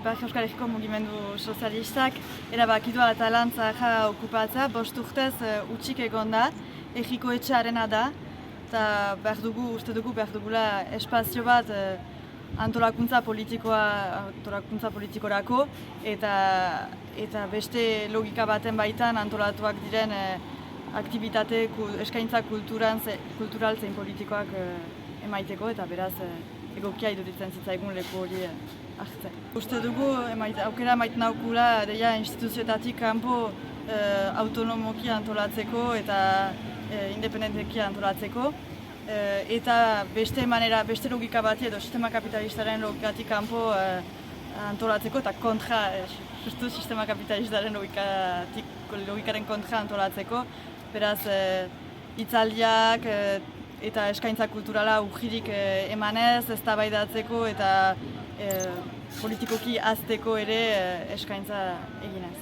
Ipar Euskal Herriko mugimendu sozialistak erabaki du Atalantza okupatzea, 5 urtez utzik egon da, herriko etxearena da, eta uste dugu behar dugula espazio bat antolakuntza politikorako eta beste logika baten baitan antolatuak diren aktibitate eskaintza kultural zein politikoak emaiteko, eta beraz egokia iduritzen zitzaigun leku hori hartzen. Uste dugu aukera emaiten aukula instituzioetatik kanpo autonomoki antolatzeko eta independenteki antolatzeko, eta beste logika bat edo sistema kapitalistaren logikatik kanpo antolatzeko eta kontra, justu sistema kapitalistaren logikaren kontra antolatzeko. Beraz, hitzaldiak eta eskaintza kulturala urririk emanez, eztabaidatzeko eta politikoki hazteko ere eskaintza eginez.